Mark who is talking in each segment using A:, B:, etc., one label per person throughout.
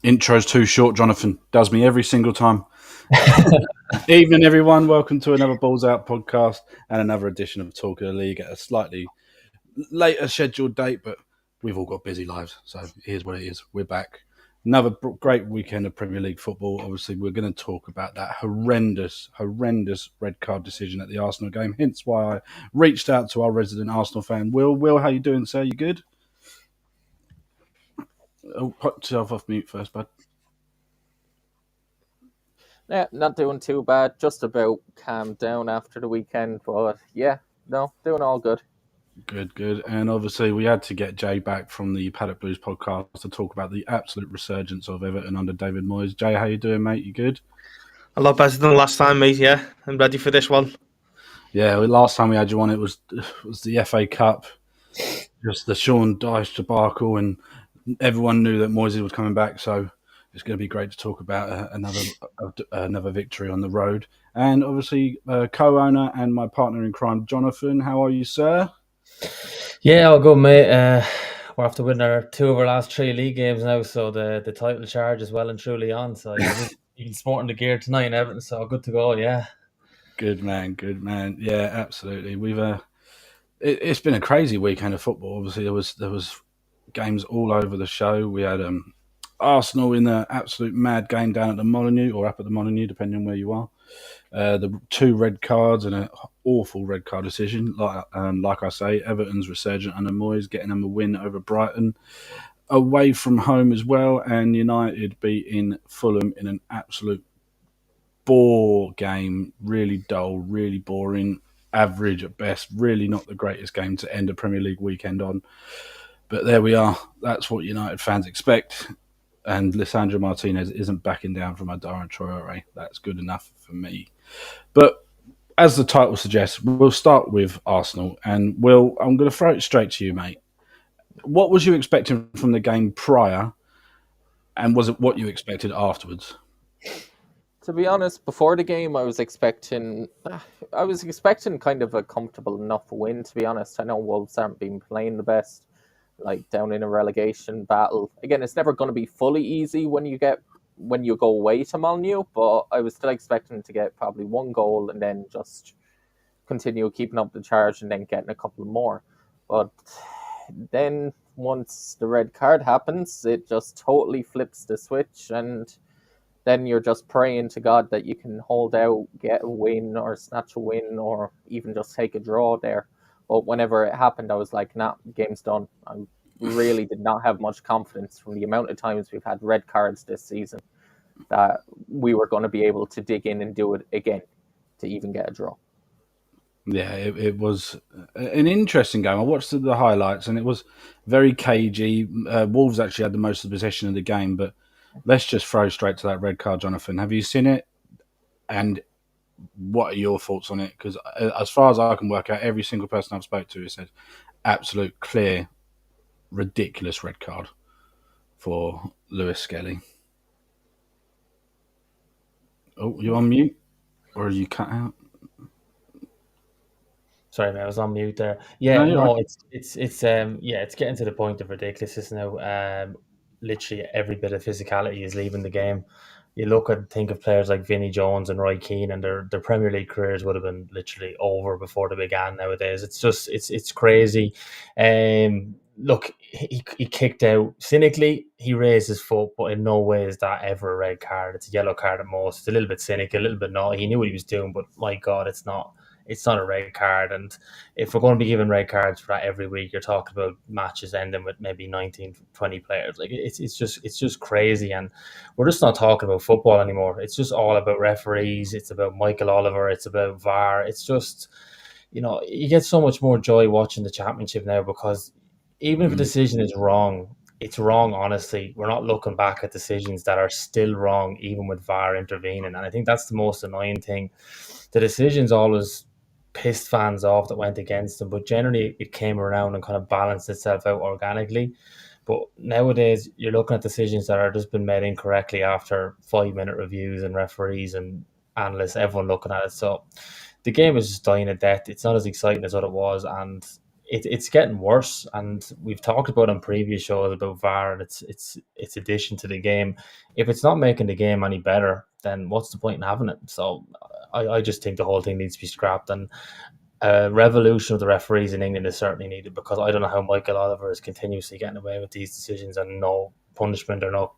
A: Intro's too short, Jonathan. Does me every single time. Evening, everyone. Welcome to another Balls Out podcast and another edition of Talk of the League at a slightly later scheduled date, but we've all got busy lives, so here's what it is. We're back. Another great weekend of Premier League football. Obviously, we're going to talk about that horrendous red card decision at the Arsenal game. Hence why I reached out to our resident Arsenal fan, Will. Will, how you doing, sir? You good? Oh, put yourself off mute first, bud.
B: Yeah, not doing too bad. Just about calmed down after the weekend, but yeah, no, doing all good.
A: Good. And obviously, we had to get Jay back from the Paddock Blues podcast to talk about the absolute resurgence of Everton under David Moyes. Jay, how you doing, mate? You good?
C: A lot better than last time, mate. Yeah, I'm ready for this one.
A: Yeah, last time we had you on, it was the FA Cup, just the Sean Dyche debacle, and everyone knew that Moyes was coming back. So it's going to be great to talk about another victory on the road. And obviously, co-owner and my partner in crime, Jonathan. How are you, sir?
D: Yeah, all good, mate. We're after winning two of our last three league games now, so the title charge is well and truly on. So even sporting the gear tonight and everything, so good to go. Yeah,
A: good man. Yeah, absolutely. We've it's been a crazy weekend of football. Obviously, there was games all over the show. We had Arsenal in the absolute mad game down at the Molineux, or up at the Molineux, depending on where you are. The two red cards and an awful red card decision. Like I say, Everton's resurgent under Moyes, getting them a win over Brighton. Away from home as well, and United beating Fulham in an absolute bore game. Really dull, really boring, average at best. Really not the greatest game to end a Premier League weekend on. But there we are. That's what United fans expect. And Lisandro Martinez isn't backing down from Adama Traore. That's good enough for me. But as the title suggests, we'll start with Arsenal. And Will, I'm going to throw it straight to you, mate. What was you expecting from the game prior? And was it what you expected afterwards?
B: To be honest, before the game, I was expecting kind of a comfortable enough win. To be honest, I know Wolves haven't been playing the best, like down in a relegation battle. Again, it's never going to be fully easy when you go away to Molineux, but I was still expecting to get probably one goal and then just continue keeping up the charge and then getting a couple more. But then once the red card happens, it just totally flips the switch, and then you're just praying to God that you can hold out, get a win or snatch a win or even just take a draw there. But whenever it happened, I was like, nah, game's done. I really did not have much confidence from the amount of times we've had red cards this season that we were going to be able to dig in and do it again to even get a draw.
A: Yeah, it was an interesting game. I watched the highlights and it was very cagey. Wolves actually had the most of the possession of the game, but let's just throw straight to that red card, Jonathan. Have you seen it? And what are your thoughts on it? Because as far as I can work out, every single person I've spoke to has said absolute clear, ridiculous red card for Lewis Skelly. Oh, you on mute? Or are you cut out?
D: Sorry, man, I was on mute there. Yeah,
A: right.
D: it's getting to the point of ridiculousness now. Literally every bit of physicality is leaving the game. You look and think of players like Vinnie Jones and Roy Keane, and their Premier League careers would have been literally over before they began. Nowadays, it's crazy. Look, he kicked out cynically. He raised his foot, but in no way is that ever a red card. It's a yellow card at most. It's a little bit cynical, a little bit naughty. He knew what he was doing, but my God, it's not. It's not a red card, and if we're going to be giving red cards for that every week, you're talking about matches ending with maybe 19, 20 players. Like it's just crazy, and we're just not talking about football anymore. It's just all about referees. It's about Michael Oliver. It's about VAR. It's just, you get so much more joy watching the championship now because even if a decision is wrong, it's wrong, honestly. We're not looking back at decisions that are still wrong, even with VAR intervening. And I think that's the most annoying thing. The decisions always pissed fans off that went against them, but generally it came around and kind of balanced itself out organically. But nowadays you're looking at decisions that are just been made incorrectly after 5-minute reviews and referees and analysts, everyone looking at it. So the game is just dying a death. It's not as exciting as what it was, and it's getting worse. And we've talked about on previous shows about VAR and its addition to the game. If it's not making the game any better, then what's the point in having it? So I just think the whole thing needs to be scrapped. And a revolution of the referees in England is certainly needed, because I don't know how Michael Oliver is continuously getting away with these decisions and no punishment or no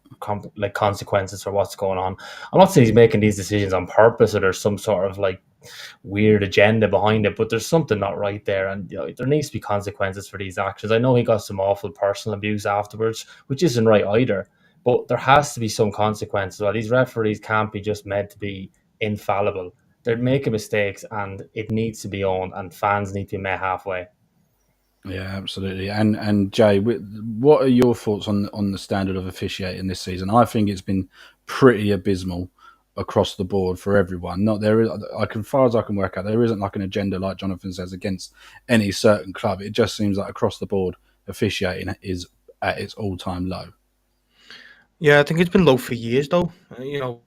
D: consequences for what's going on. I'm not saying he's making these decisions on purpose or there's some sort of weird agenda behind it, but there's something not right there, and there needs to be consequences for these actions. I know he got some awful personal abuse afterwards, which isn't right either, but there has to be some consequences. Well, these referees can't be just meant to be infallible. They're making mistakes, and it needs to be owned, and fans need to be met halfway.
A: Yeah, absolutely. And Jay, what are your thoughts on the standard of officiating this season? I think it's been pretty abysmal across the board for everyone. As far as I can work out, there isn't an agenda, like Jonathan says, against any certain club. It just seems like across the board, officiating is at its all-time low.
C: Yeah, I think it's been low for years, though. You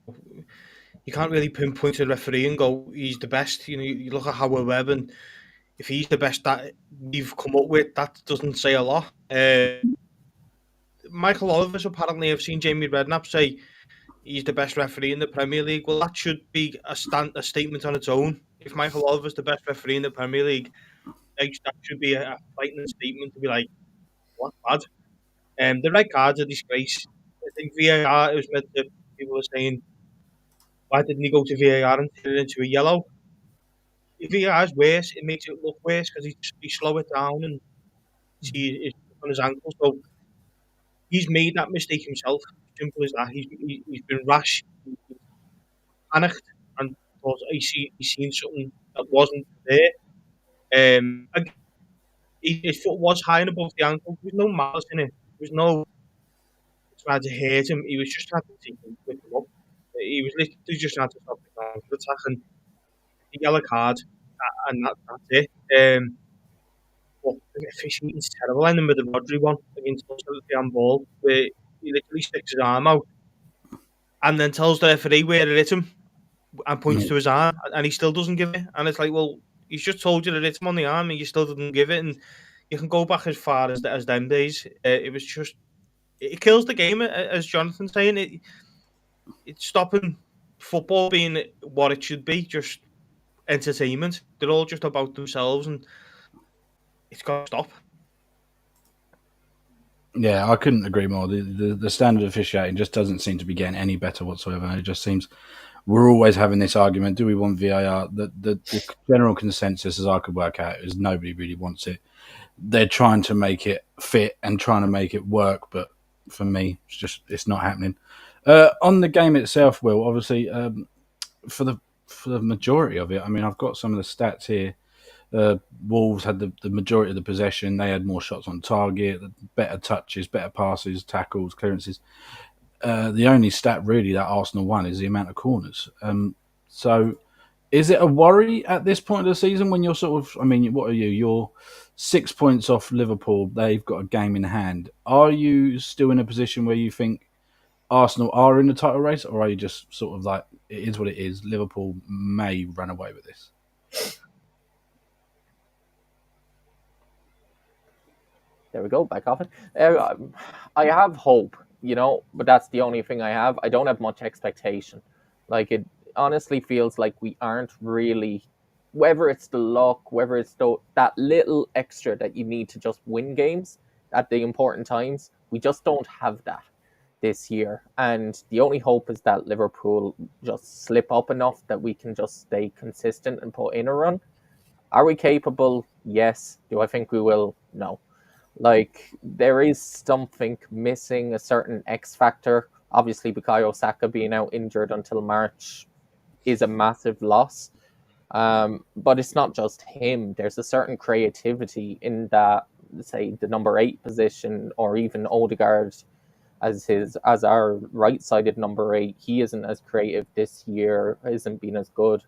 C: can't really pinpoint to the referee and go, he's the best. You look at Howard Webb, and if he's the best that we've come up with, that doesn't say a lot. Michael Oliver's apparently, I've seen Jamie Redknapp say he's the best referee in the Premier League. Well, that should be a statement on its own. If Michael Oliver's the best referee in the Premier League, that should be a frightening statement to be like, what bad? The red card's a disgrace. I think VAR, it was meant to, people were saying, why didn't he go to VAR and turn it into a yellow? If VAR is worse, it makes it look worse because he slow it down and see his on his ankle. So he's made that mistake himself. Simple as that. He's been rash, he's panicked, and thought he's seen something that wasn't there. His foot was high and above the ankle. There was no malice in it. There was no trying to hurt him. He was just trying to pick him up. He was literally just trying to stop the counter attack, and the yellow card, and that's it. But the officiating's terrible. I remember the Rodri one against us at the handball, where he literally sticks his arm out and then tells the referee where it hit him and points to his arm, and he still doesn't give it. And it's like, well, he's just told you that it's him on the arm, and you still didn't give it. And you can go back as far as them days. It was just, it kills the game, as Jonathan's saying. It's stopping football being what it should be, just entertainment. They're all just about themselves, and it's got to stop.
A: Yeah, I couldn't agree more. The standard of officiating just doesn't seem to be getting any better whatsoever. It just seems we're always having this argument: do we want VAR? The general consensus, as I could work out, is nobody really wants it. They're trying to make it fit and trying to make it work, but for me, it's not happening. On the game itself, Will, obviously, for the majority of it, I mean, I've got some of the stats here. Wolves had the majority of the possession. They had more shots on target, better touches, better passes, tackles, clearances. The only stat really that Arsenal won is the amount of corners. So is it a worry at this point of the season when you're sort of, I mean, what are you? You're 6 points off Liverpool. They've got a game in hand. Are you still in a position where you think Arsenal are in the title race, or are you just sort of like, it is what it is, Liverpool may run away with this?
B: There we go, back off it. I have hope, but that's the only thing I have. I don't have much expectation. It honestly feels like we aren't really, whether it's the luck, whether it's that little extra that you need to just win games at the important times, we just don't have that this year. And the only hope is that Liverpool just slip up enough that we can just stay consistent and put in a run. Are we capable? Yes. Do I think we will? No. There is something missing, a certain X factor. Obviously, Bukayo Saka being out injured until March is a massive loss. But it's not just him. There's a certain creativity in that, say, the number 8 position, or even Odegaard as our right-sided number 8. He isn't as creative this year, isn't been as good.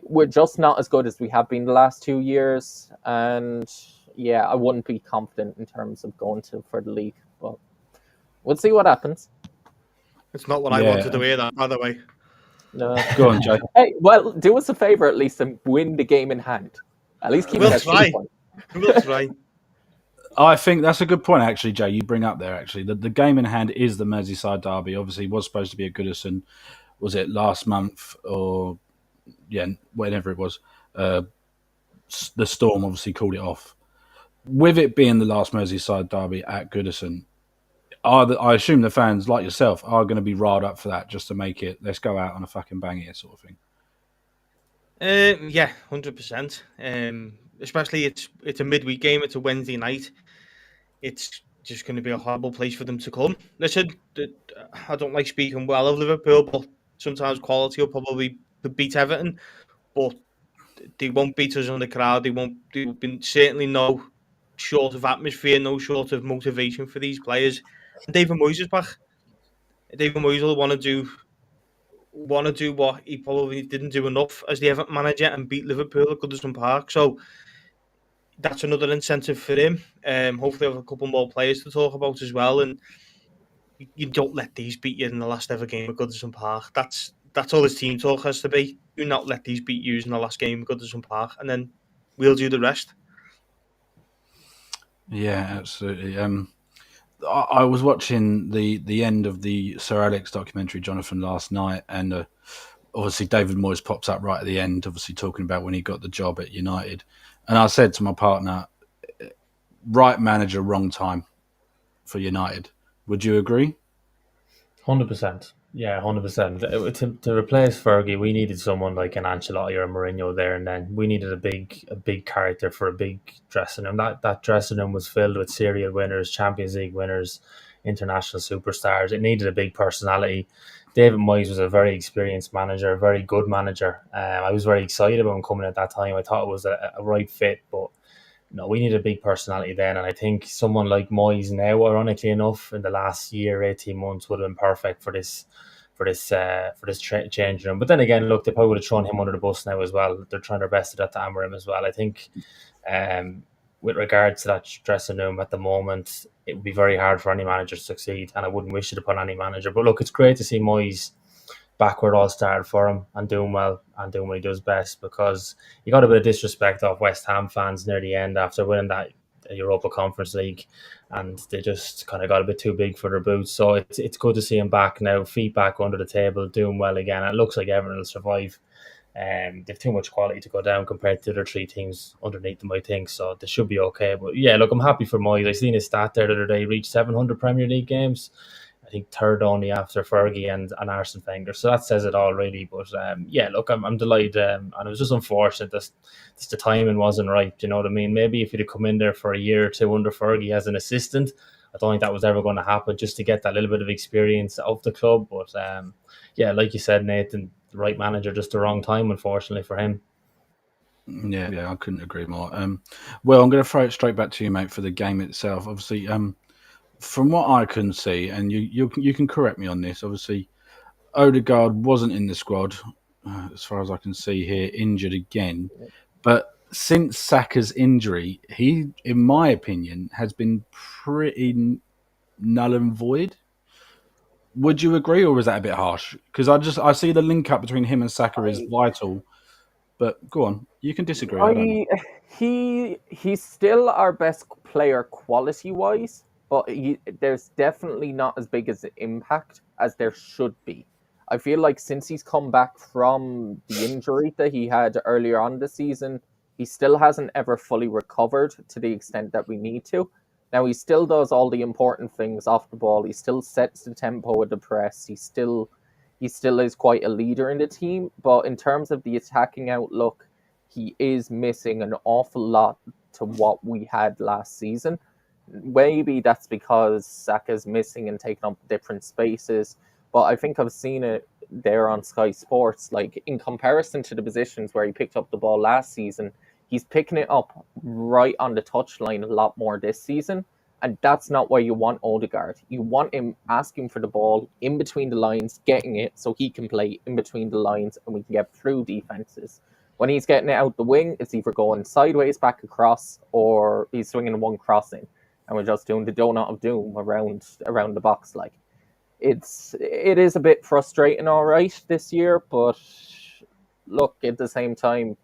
B: We're just not as good as we have been the last 2 years. And yeah, I wouldn't be confident in terms of going for the league, but we'll see what happens.
C: It's not what I wanted to hear, that, by the way.
B: No.
A: Go on, Jay.
B: Hey, well, do us a favour at least and win the game in hand. At least keep it at 2 points.
C: We'll try.
A: I think that's a good point, actually, Jay. You bring up there, actually. The game in hand is the Merseyside derby. Obviously, it was supposed to be at Goodison. Was it last month or, yeah, whenever it was? Uh, the Storm obviously called it off. With it being the last Merseyside derby at Goodison, I assume the fans, like yourself, are going to be riled up for that just to make it, let's go out on a fucking bang here sort of thing.
C: Yeah, 100%. Especially it's a midweek game. It's a Wednesday night. It's just going to be a horrible place for them to come. Listen, I don't like speaking well of Liverpool, but sometimes quality will probably beat Everton. But they won't beat us on the crowd. They won't. There will be certainly no short of atmosphere, no short of motivation for these players. And David Moyes is back. David Moyes will want to do what he probably didn't do enough as the Everton manager and beat Liverpool at Goodison Park. So that's another incentive for him. Hopefully, have a couple more players to talk about as well. And you don't let these beat you in the last ever game at Goodison Park. That's all his team talk has to be. Do not let these beat you in the last game at Goodison Park, and then we'll do the rest.
A: Yeah, absolutely. I was watching the end of the Sir Alex documentary, Jonathan, last night, and obviously David Moyes pops up right at the end, obviously talking about when he got the job at United. And I said to my partner, right manager, wrong time for United. Would you agree?
D: 100%. Yeah, 100%. To replace Fergie, we needed someone like an Ancelotti or a Mourinho there, and then we needed a big character for a big dressing room. That dressing room was filled with serial winners, Champions League winners, international superstars. It needed a big personality. David Moyes was a very experienced manager, a very good manager. I was very excited about him coming at that time. I thought it was a right fit, but no, we need a big personality then, and I think someone like Moyes now, ironically enough, in the last year, 18 months, would have been perfect for this changing room. But then again, look, they probably would have thrown him under the bus now as well. They're trying their best to do that to hammer him as well. I think, with regards to that dressing room at the moment, it would be very hard for any manager to succeed, and I wouldn't wish it upon any manager. But look, it's great to see Moyes back where it all started for him and doing well and doing what he does best, because he got a bit of disrespect off West Ham fans near the end after winning that Europa Conference League, and they just kind of got a bit too big for their boots. So it's good to see him back now, feet back under the table, doing well again. It looks like Everton will survive. They've too much quality to go down compared to the other three teams underneath them, I think. So they should be okay. But yeah, look, I'm happy for Moyes. I seen his stat there the other day. He reached 700 Premier League games. I think third only after Fergie and Arsene Wenger. So that says it all, really. But yeah, look, I'm delighted. And it was just unfortunate that the timing wasn't right. You know what I mean? Maybe if he'd have come in there for a year or two under Fergie as an assistant, I don't think that was ever going to happen, just to get that little bit of experience of the club. But yeah, like you said, Nathan, the right manager, just the wrong time, unfortunately, for him.
A: Yeah, I couldn't agree more. Well, I'm going to throw it straight back to you, mate, for the game itself. Obviously, from what I can see, and you can correct me on this, obviously, Odegaard wasn't in the squad, as far as I can see here, injured again. But since Saka's injury, he, in my opinion, has been pretty null and void. Would you agree, or was that a bit harsh? Because I see the link up between him and Saka is vital. But go on, you can disagree. I don't know.
B: He's still our best player quality wise, but there's definitely not as big as an impact as there should be. I feel like since he's come back from the injury that he had earlier on the season, he still hasn't ever fully recovered to the extent that we need to. Now, he still does all the important things off the ball. He still sets the tempo of the press. He still is quite a leader in the team. But in terms of the attacking outlook, he is missing an awful lot to what we had last season. Maybe that's because Saka's missing and taking up different spaces. But I think I've seen it there on Sky Sports. Like, in comparison to the positions where he picked up the ball last season, he's picking it up right on the touchline a lot more this season. And that's not where you want Odegaard. You want him asking for the ball in between the lines, getting it so he can play in between the lines and we can get through defenses. When he's getting it out the wing, it's either going sideways back across or he's swinging one crossing. And we're just doing the donut of doom around the box. Like, it is a bit frustrating, all right, this year. But look, at the same time,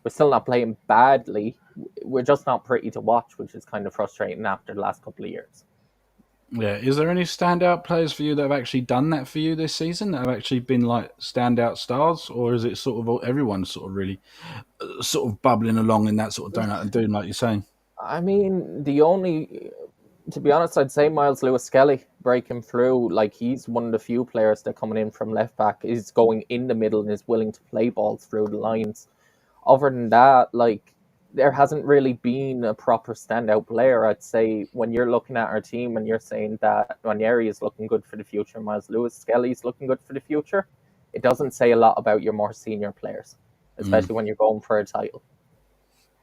B: we're still not playing badly. we're just not pretty to watch, which is kind of frustrating after the last couple of years.
A: Yeah, is there any standout players for you that have actually done that for you this season? That have actually been like standout stars, or is it sort of everyone sort of really sort of bubbling along in that sort of donut and doing like you're saying?
B: I mean, to be honest, I'd say Miles Lewis-Skelly breaking through. Like, he's one of the few players that coming in from left back is going in the middle and is willing to play balls through the lines. Other than that, like, there hasn't really been a proper standout player. I'd say when you're looking at our team and you're saying that Ranieri is looking good for the future, Miles Lewis-Skelly is looking good for the future, it doesn't say a lot about your more senior players, especially when you're going for a title.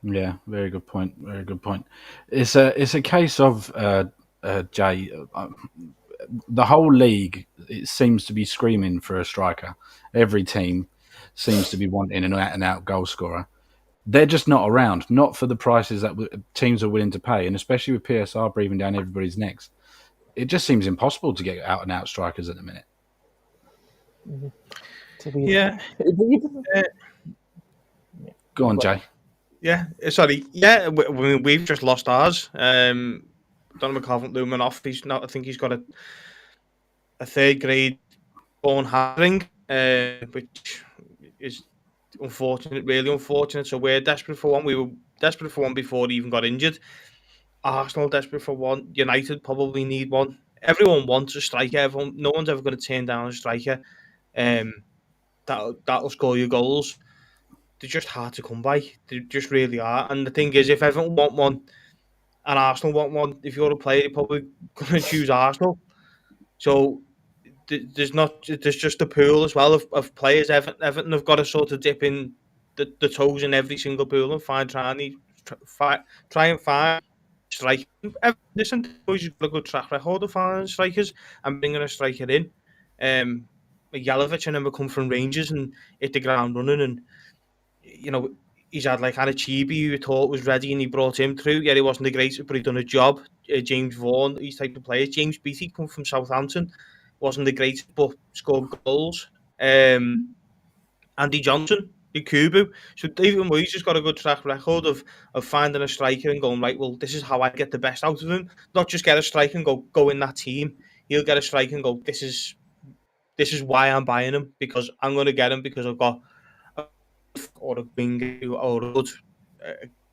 A: Yeah, very good point. Very good point. It's a case of Jay. The whole league, it seems to be screaming for a striker. Every team seems to be wanting an out-and-out goal scorer. They're just not around, not for the prices that teams are willing to pay, and especially with PSR breathing down everybody's necks. It just seems impossible to get out-and-out strikers at the minute.
C: Yeah.
A: Go on, Jay.
C: Yeah, sorry. Yeah, we've just lost ours. Donovan Calvert-Lewin off. He's not. I think he's got a third grade bone hamstring, which is unfortunate, really unfortunate. So we're desperate for one. We were desperate for one before he even got injured. Arsenal desperate for one. United probably need one. Everyone wants a striker. No one's ever going to turn down a striker. That'll score you goals. They're just hard to come by. They just really are. And the thing is, if Everton want one and Arsenal want one, if you're a player, you're probably going to choose Arsenal. So there's just a pool as well of players. Everton have got to sort of dip in the toes in every single pool and try and find strikers. Listen, boys, you've got a good track record of finding strikers and bringing a striker in. Jalovic and him come from Rangers and hit the ground running, and you know, he's had like Anachibi, who we thought was ready, and he brought him through. Yeah, he wasn't the greatest, but he done a job. James Vaughan, these type of players. James Beattie come from Southampton, wasn't the greatest, but scored goals. Andy Johnson, Ikubu. So David Moyes has got a good track record of finding a striker and going, right, well, this is how I get the best out of him. Not just get a striker and go in that team. He'll get a striker and go, this is why I'm buying him, because I'm going to get him because I've got or a wing or a good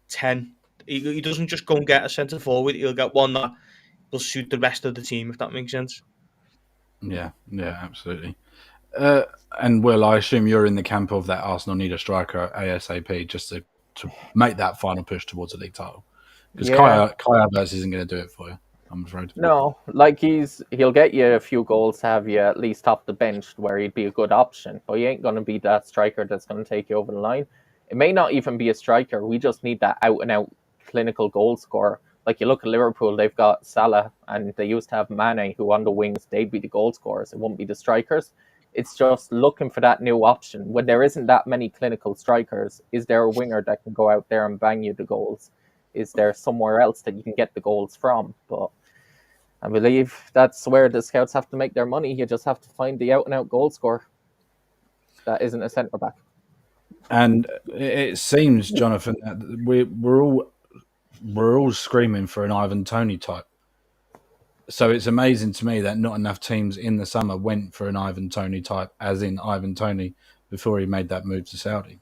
C: 10. He doesn't just go and get a centre forward. He'll get one that will suit the rest of the team, if that makes sense.
A: Yeah, absolutely. And Will, I assume you're in the camp of that Arsenal need a striker ASAP just to make that final push towards a league title. Because Kai Havertz isn't going to do it for you, I'm afraid.
B: No, like he'll get you a few goals to have you at least off the bench where he'd be a good option, but he ain't going to be that striker that's going to take you over the line. It may not even be a striker. We just need that out-and-out clinical goal scorer. Like, you look at Liverpool, they've got Salah, and they used to have Mane, who on the wings, they'd be the goal scorers. It wouldn't be the strikers. It's just looking for that new option. When there isn't that many clinical strikers, is there a winger that can go out there and bang you the goals? Is there somewhere else that you can get the goals from? But I believe that's where the scouts have to make their money. You just have to find the out-and-out goal scorer that isn't a centre-back.
A: And it seems, Jonathan, that we're all screaming for an Ivan Toney type. So it's amazing to me that not enough teams in the summer went for an Ivan Toney type, as in Ivan Toney, before he made that move to Saudi.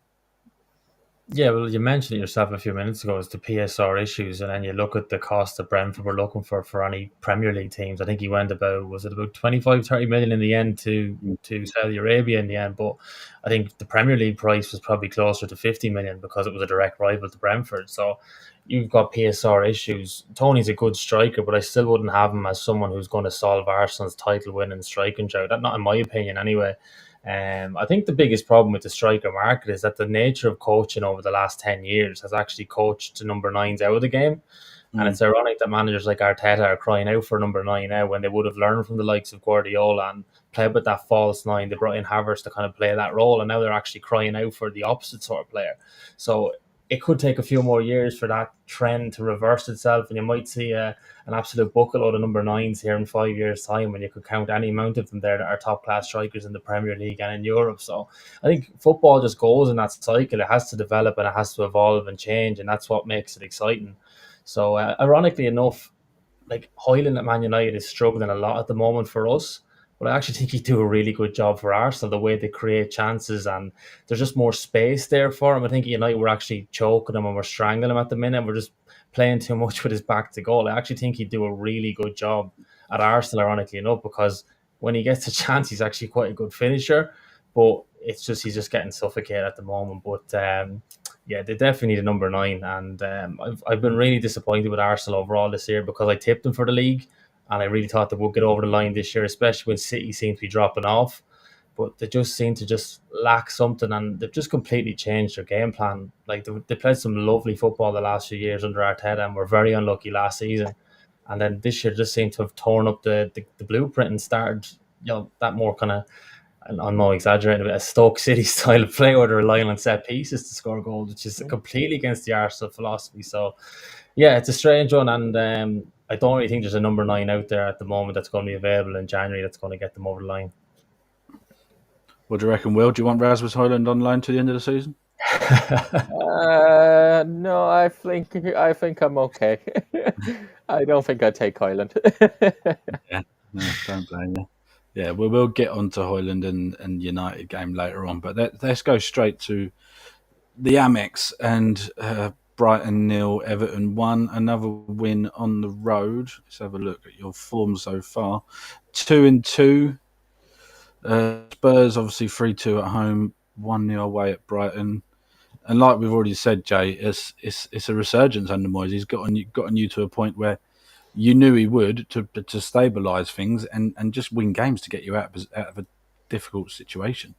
D: Yeah, well, you mentioned it yourself a few minutes ago, it's the PSR issues, and then you look at the cost that Brentford were looking for any Premier League teams. I think he went about 25-30 million in the end to Saudi Arabia in the end, but I think the Premier League price was probably closer to 50 million because it was a direct rival to Brentford. So you've got PSR issues. Tony's a good striker, but I still wouldn't have him as someone who's going to solve Arsenal's title-winning striking drought. That's not in my opinion anyway. I think the biggest problem with the striker market is that the nature of coaching over the last 10 years has actually coached the number 9s out of the game. And it's ironic that managers like Arteta are crying out for number 9 now when they would have learned from the likes of Guardiola and played with that false 9. They brought in Havertz to kind of play that role, and now they're actually crying out for the opposite sort of player. So it could take a few more years for that trend to reverse itself, and you might see an absolute bucket load of number 9s here in 5 years' time, when you could count any amount of them there that are top class strikers in the Premier League and in Europe. So I think football just goes in that cycle. It has to develop and it has to evolve and change, and that's what makes it exciting. So ironically enough, like Hoyland at Man United is struggling a lot at the moment for us. But I actually think he'd do a really good job for Arsenal, the way they create chances, and there's just more space there for him. I think at United we're actually choking him and we're strangling him at the minute. We're just playing too much with his back to goal. I actually think he'd do a really good job at Arsenal, ironically enough, because when he gets a chance, he's actually quite a good finisher. But it's just he's just getting suffocated at the moment. But yeah, they definitely need a number 9, and I've been really disappointed with Arsenal overall this year, because I tipped them for the league, and I really thought they would get over the line this year, especially when City seem to be dropping off. But they just seem to just lack something, and they've just completely changed their game plan. Like they played some lovely football the last few years under Arteta, and were very unlucky last season. And then this year just seemed to have torn up the blueprint and started, that more kind of, and I'm not exaggerating, a bit, a Stoke City style of play where they're relying on set pieces to score goals, which is completely against the Arsenal philosophy. So, yeah, it's a strange one, and I don't really think there's a number 9 out there at the moment that's going to be available in January that's going to get them over the line.
A: What do you reckon, Will? Do you want Rasmus Højlund on loan to the end of the season?
B: No, I think I'm okay. I don't think I'd take Højlund.
A: Yeah, no, don't blame you. Yeah, we'll get on to Højlund and United game later on, but let's go straight to the Amex and Brighton 0, Everton 1. Another win on the road. Let's have a look at your form so far. 2-2. Spurs obviously 3-2 at home, 1-0 away at Brighton. And like we've already said, Jay, it's a resurgence under Moyes. He's gotten you to a point where you knew he would to stabilise things and just win games to get you out of a difficult situation.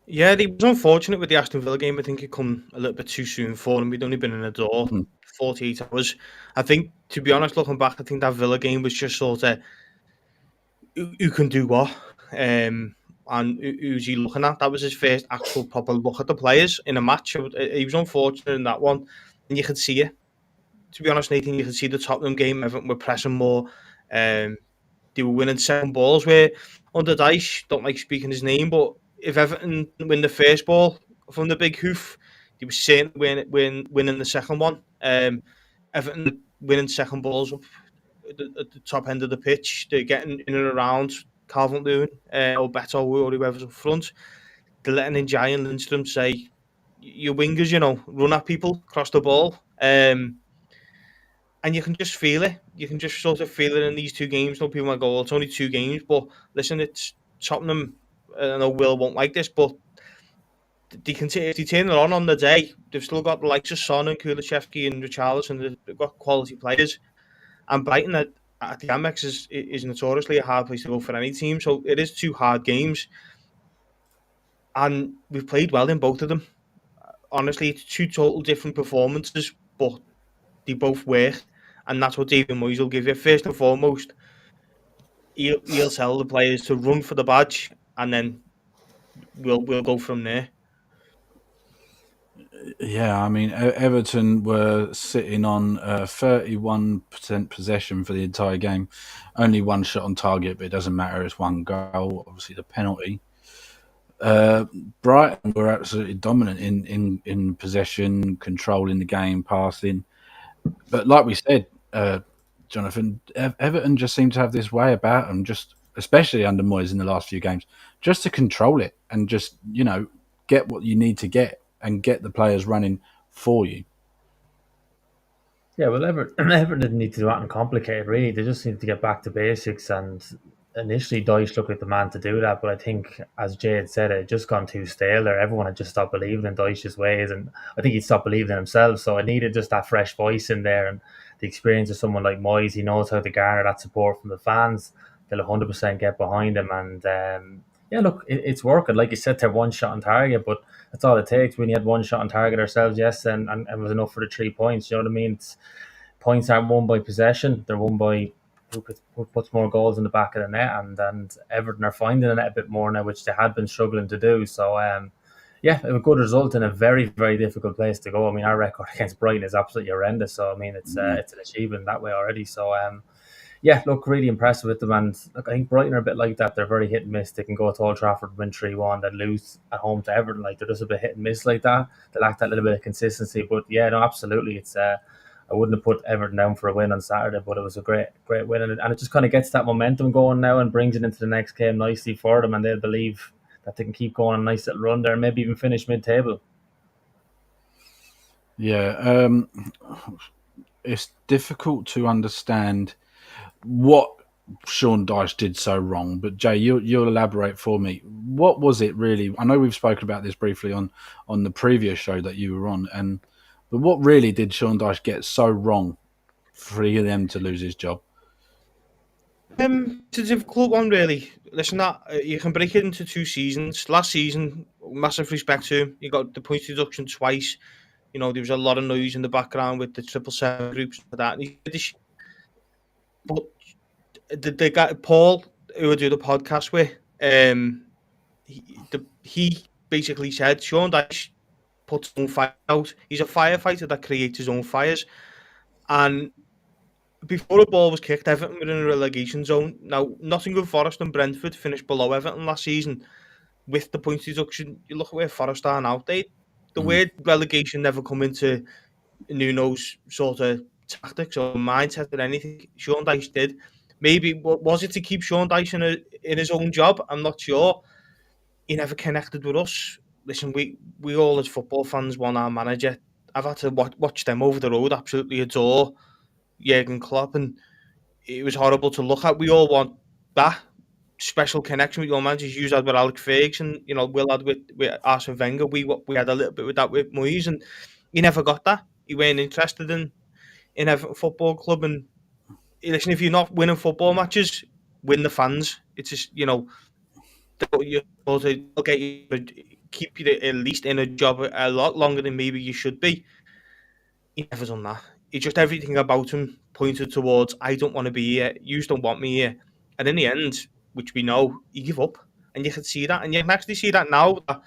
C: Yeah, it was unfortunate with the Aston Villa game. I think it come a little bit too soon for him. We'd only been in the door 48 hours. I think, to be honest, looking back, I think that Villa game was just sort of who can do what, and who's he looking at. That was his first actual proper look at the players in a match. He was unfortunate in that one, and you could see it. To be honest, Nathan, you could see the Tottenham game. Everton were pressing more. They were winning second balls where under Dyche, don't like speaking his name, but if Everton win the first ball from the big hoof, they were certainly winning the second one. Everton winning second balls up at the top end of the pitch. They're getting in and around Calvert-Lewin or Beto or whoever's up front. They're letting Njai and Lindstrom say, your wingers, run at people, cross the ball. And you can just feel it. You can just sort of feel it in these two games. No people might go, well, it's only 2 games. But listen, it's Tottenham. I know Will won't like this, but they can if they turn it on the day, they've still got the likes of Son and Kulusevski and Richarlison. They've got quality players. And Brighton at the Amex is notoriously a hard place to go for any team. So it is 2 hard games. And we've played well in both of them. Honestly, it's 2 total different performances, but they both work. And that's what David Moyes will give you. First and foremost, he'll tell the players to run for the badge, and then we'll go from there.
A: Yeah, I mean, Everton were sitting on 31% possession for the entire game. Only 1 shot on target, but it doesn't matter. It's 1 goal, obviously the penalty. Brighton were absolutely dominant in possession, controlling the game, passing. But like we said, Jonathan, Everton just seem to have this way about them, just especially under Moyes in the last few games, just to control it and just, get what you need to get and get the players running for you.
D: Yeah, well, Everton didn't need to do that and complicate, really. They just need to get back to basics, and initially Dyche looked like the man to do that, but I think, as Jay had said, it had just gone too stale there. Everyone had just stopped believing in Dyche's ways, and I think he'd stopped believing in himself, so it needed just that fresh voice in there, and the experience of someone like Moyes. He knows how to garner that support from the fans. They'll 100% get behind him, and yeah, look, it's working. Like you said, they're 1 shot on target, but that's all it takes. We only had 1 shot on target ourselves, yes, and it was enough for the 3 points. You know what I mean? Points aren't won by possession; they're won by who puts more goals in the back of the net. And Everton are finding the net a bit more now, which they had been struggling to do. So, yeah, a good result in a very, very difficult place to go. I mean, our record against Brighton is absolutely horrendous. So I mean, it's an achievement that way already. So yeah, look, really impressive with them. And look, I think Brighton are a bit like that. They're very hit and miss. They can go to Old Trafford, win 3-1, then lose at home to Everton. Like they're just a bit hit and miss like that. They lack that little bit of consistency. But yeah, no, absolutely, it's. I wouldn't have put Everton down for a win on Saturday, but it was a great win, and it just kind of gets that momentum going now and brings it into the next game nicely for them, and they'll believe that they can keep going a nice little run there, and maybe even finish mid-table.
A: Yeah, it's difficult to understand what Sean Dyche did so wrong. But Jay, you'll elaborate for me. What was it really? I know we've spoken about this briefly on the previous show that you were on, but what really did Sean Dyche get so wrong for them to lose his job?
C: It's a difficult one, really. Listen, you can break it into 2 seasons. Last season, massive respect to him. He got the point deduction twice. You know, there was a lot of noise in the background with the 777 groups for that. But the guy Paul, who I do the podcast with, he basically said Sean Dyche puts his own fire out. He's a firefighter that creates his own fires. And before the ball was kicked, Everton were in a relegation zone. Now, Nottingham Forest and Brentford finished below Everton last season with the point deduction. You look at where Forest are now. The word relegation never come into Nuno's sort of tactics or mindset or anything. Sean Dyche did. Maybe was it to keep Sean Dyche in his own job? I'm not sure. He never connected with us. Listen, we all as football fans want our manager. I've had to watch them over the road absolutely adore Jurgen Klopp, and it was horrible to look at. We all want that special connection with your managers. You had with Alex Ferguson, you know, Will had with Arsene Wenger. We had a little bit with that with Moyes, and he never got that. He weren't interested in Everton Football Club. And listen, if you're not winning football matches, win the fans. It's just, you know, they'll get you, keep you at least in a job a lot longer than maybe you should be. He never done that. He just, everything about him pointed towards, I don't want to be here. You don't want me here. And in the end, which we know, he gave up. And you can see that. And you can actually see that now. That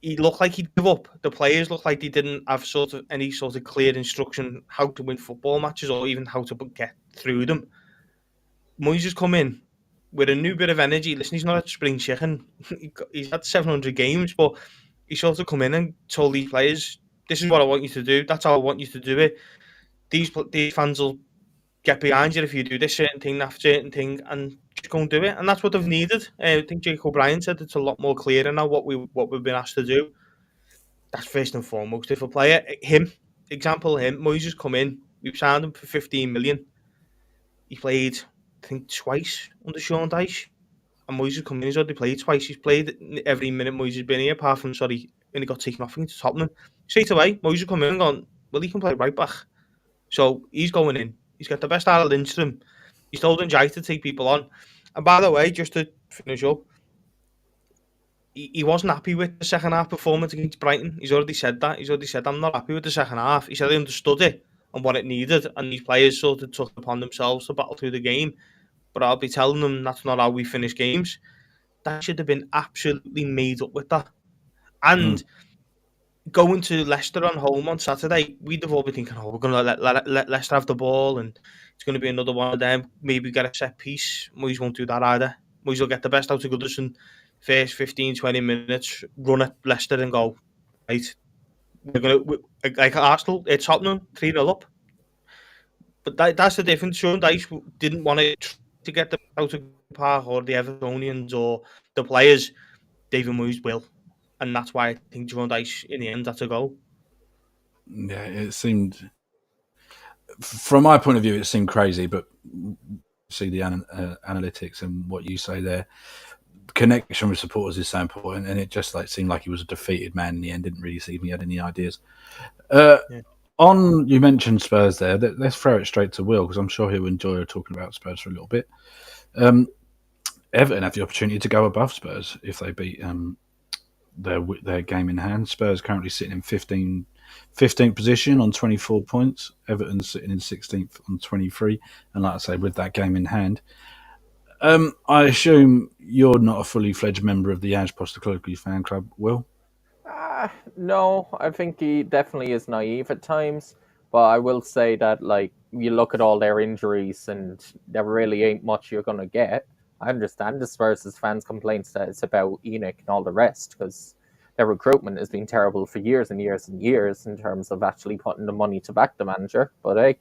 C: he looked like he'd give up. The players looked like they didn't have any sort of clear instruction how to win football matches or even how to get through them. Moyes has come in with a new bit of energy. Listen, he's not a spring chicken. He's had 700 games, but he's sort of come in and told these players, this is what I want you to do. That's how I want you to do it. These fans will get behind you if you do this certain thing, that certain thing, and just go and do it. And that's what they've needed. I think Jake O'Brien said it's a lot more clearer now what we've been asked to do. That's first and foremost. If a player, Moyes has come in. We've signed him for 15 million. He played, I think, twice under Sean Dyche. And Moyes has come in. He's already played twice. He's played every minute Moyes has been here, apart from, when he got taken off against Tottenham. Straight away, Moyes has come in and gone, well, he can play right back. So he's going in. He's got the best out of Lindstrom. He's told Njai to take people on. And by the way, just to finish up, he wasn't happy with the second half performance against Brighton. He's already said that. He's already said, I'm not happy with the second half. He said he understood it and what it needed. And these players sort of took it upon themselves to battle through the game. But I'll be telling them that's not how we finish games. That should have been absolutely made up with that. And going to Leicester on home on Saturday, we'd have all been thinking, we're going to let Leicester have the ball and it's going to be another one of them. Maybe get a set piece. Moyes won't do that either. Moyes will get the best out of Goodison first 15, 20 minutes, run at Leicester and go, right, we're going to, like Arsenal, it's Tottenham, 3-0 up. But that's the difference. Sean Dyche didn't want to get the out of the park, or the Evertonians or the players. David Moyes will. And that's why I think Sean Dyche, in the end, had to go.
A: Yeah, it seemed, from my point of view, it seemed crazy, but see the analytics and what you say there. Connection with supporters is so important, and it just seemed like he was a defeated man in the end. Didn't really seem he had any ideas. On, you mentioned Spurs there. Let's throw it straight to Will, because I'm sure he'll enjoy talking about Spurs for a little bit. Everton have the opportunity to go above Spurs if they beat their game in hand. Spurs currently sitting in 15th position on 24 points. Everton's sitting in 16th on 23. And like I say, with that game in hand, I assume you're not a fully fledged member of the Ange Postecoglou fan club, Will?
B: No, I think he definitely is naive at times. But I will say that, like, you look at all their injuries, and there really ain't much you're gonna get. I understand the Spurs' fans' complaints that it's about Enoch and all the rest, because their recruitment has been terrible for years and years and years in terms of actually putting the money to back the manager. But hey,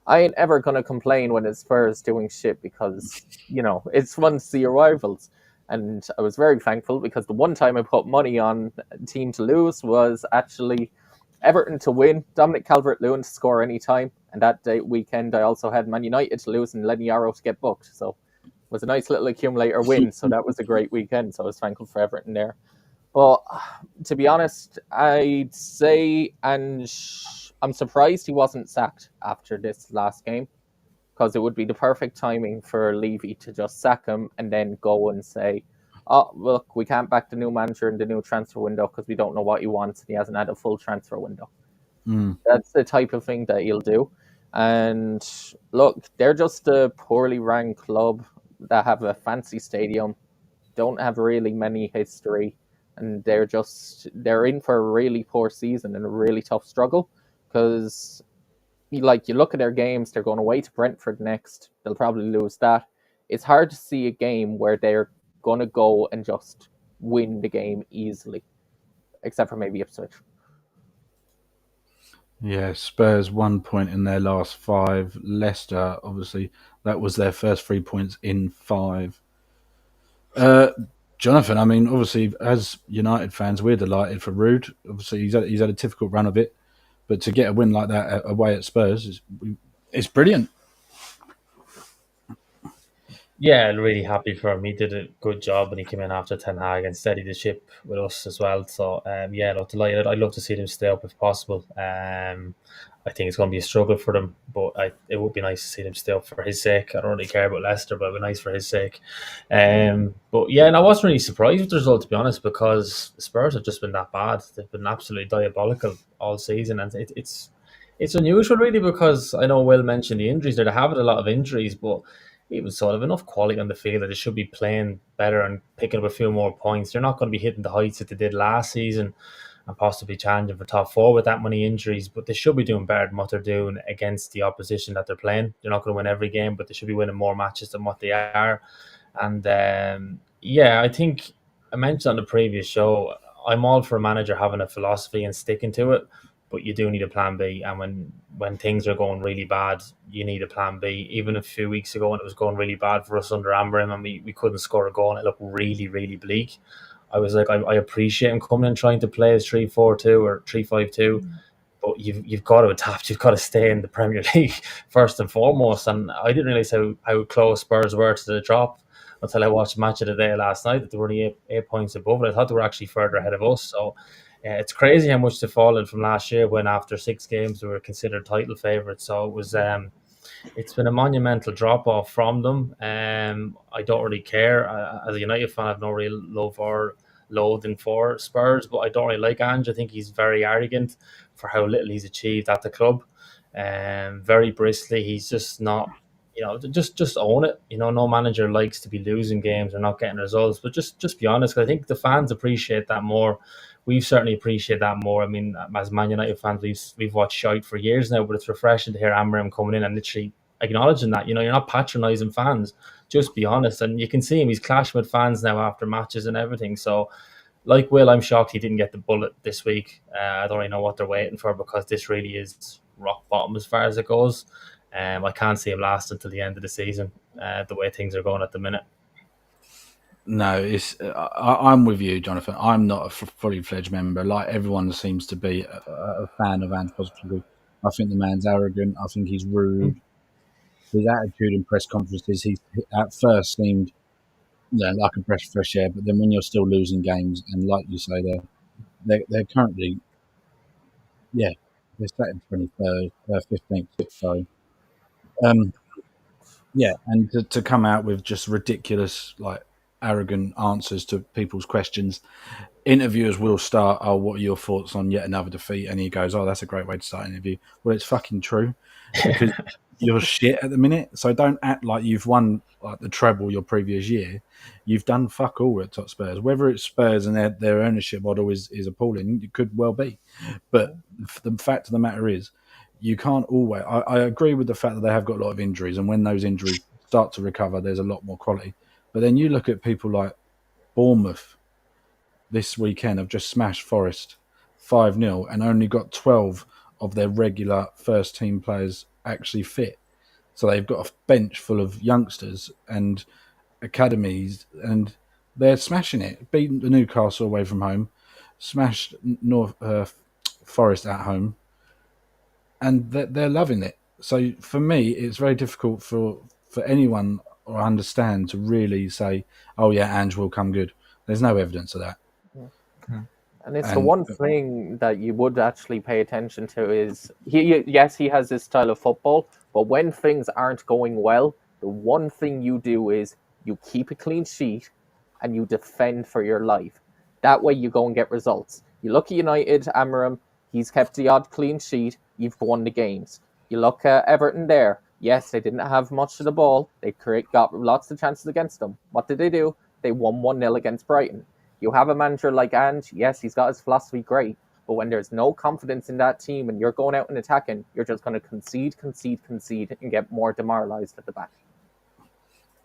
B: I ain't ever gonna complain when it's Spurs doing shit, because it's fun to see your rivals. And I was very thankful, because the one time I put money on a team to lose was actually Everton to win, Dominic Calvert-Lewin to score any time, and that weekend I also had Man United to lose and Lenny Yarrow to get booked. So it was a nice little accumulator win. So that was a great weekend. So I was thankful for Everton there. But to be honest, I'd say, and I'm surprised he wasn't sacked after this last game, because it would be the perfect timing for Levy to just sack him and then go and say, "Oh, look, we can't back the new manager in the new transfer window because we don't know what he wants and he hasn't had a full transfer window." That's the type of thing that he'll do. And look, they're just a poorly run club that have a fancy stadium, don't have really many history, and they're in for a really poor season and a really tough struggle, because you look at their games, they're going away to Brentford next. They'll probably lose that. It's hard to see a game where they're going to go and just win the game easily, except for maybe Ipswich.
A: Yeah, Spurs 1 point in their last 5. Leicester, obviously, that was their first 3 points in 5. Jonathan, I mean, obviously, as United fans, we're delighted for Rude. Obviously, he's had a difficult run of it, but to get a win like that away at Spurs it's brilliant.
D: Yeah, really happy for him. He did a good job when he came in after Ten Hag and steadied the ship with us as well. So, yeah, delighted. I'd love to see them stay up if possible. I think it's going to be a struggle for them, but it would be nice to see them stay up for his sake. I don't really care about Leicester, but it would be nice for his sake. But yeah, and I wasn't really surprised with the result, to be honest, because Spurs have just been that bad. They've been absolutely diabolical all season, and it's unusual, really, because I know Will mentioned the injuries. They're having a lot of injuries, but even sort of enough quality on the field that they should be playing better and picking up a few more points. They're not going to be hitting the heights that they did last season and possibly challenging for top 4 with that many injuries, but they should be doing better than what they're doing against the opposition that they're playing. They're not going to win every game, but they should be winning more matches than what they are. And yeah, I think I mentioned on the previous show, I'm all for a manager having a philosophy and sticking to it, but you do need a plan B. And when things are going really bad, you need a plan B. Even a few weeks ago when it was going really bad for us under Amorim and we couldn't score a goal and it looked really, really bleak, I was like, I appreciate him coming and trying to play as 3-4-2 or 3-5-2, but you've got to adapt. You've got to stay in the Premier League first and foremost. And I didn't realize how close Spurs were to the drop until I watched Match of the Day last night, that they were only 8 points above it. I thought they were actually further ahead of us. So it's crazy how much they've fallen from last year, when after 6 games they were considered title favourites. So it was it's been a monumental drop off from them. I don't really care. As a United fan, I have no real love or loathing for Spurs, but I don't really like Ange. I think he's very arrogant for how little he's achieved at the club. Very bristly. He's just not, just own it. No manager likes to be losing games or not getting results, but just be honest. I think the fans appreciate that more. We've certainly appreciated that more. I mean, as Man United fans, we've watched shite for years now, but it's refreshing to hear Amorim coming in and literally acknowledging that. You're not patronising fans. Just be honest. And you can see him. He's clashing with fans now after matches and everything. So, like Will, I'm shocked he didn't get the bullet this week. I don't really know what they're waiting for, because this really is rock bottom as far as it goes. I can't see him last until the end of the season, the way things are going at the minute.
A: No, I'm with you, Jonathan. I'm not a fully fledged member. Like everyone seems to be a fan of Ange Postecoglou. I think the man's arrogant. I think he's rude. His attitude in press conferences, he at first seemed like a breath of fresh air, but then when you're still losing games, and like you say, they're currently, they're sat in 23rd, 15th. So, and to come out with just ridiculous, arrogant answers to people's questions. Interviewers will start, "Oh, what are your thoughts on yet another defeat?" And he goes, "Oh, that's a great way to start an interview." Well, it's fucking true, because you're shit at the minute. So don't act like you've won like the treble your previous year. You've done fuck all at top Spurs. Whether it's Spurs and their ownership model is appalling, it could well be. But the fact of the matter is, you can't always. I agree with the fact that they have got a lot of injuries, and when those injuries start to recover, there's a lot more quality. But then you look at people like Bournemouth this weekend have just smashed Forest 5-0 and only got 12 of their regular first team players actually fit. So they've got a bench full of youngsters and academies, and they're smashing it. Beating the Newcastle away from home, smashed North Forest at home, and they're loving it. So for me, it's very difficult for anyone or understand to really say, "Oh yeah, Ange will come good." There's no evidence of that.
B: And it's the one thing that you would actually pay attention to is yes, he has this style of football, but when things aren't going well, the one thing you do is you keep a clean sheet and you defend for your life. That way you go and get results. You look at United, Amarim, he's kept the odd clean sheet, you've won the games. You look at Everton there. Yes, they didn't have much of the ball. They got lots of chances against them. What did they do? They won 1-0 against Brighton. You have a manager like Ange, yes, he's got his philosophy, great. But when there's no confidence in that team and you're going out and attacking, you're just going to concede, and get more demoralised at the back.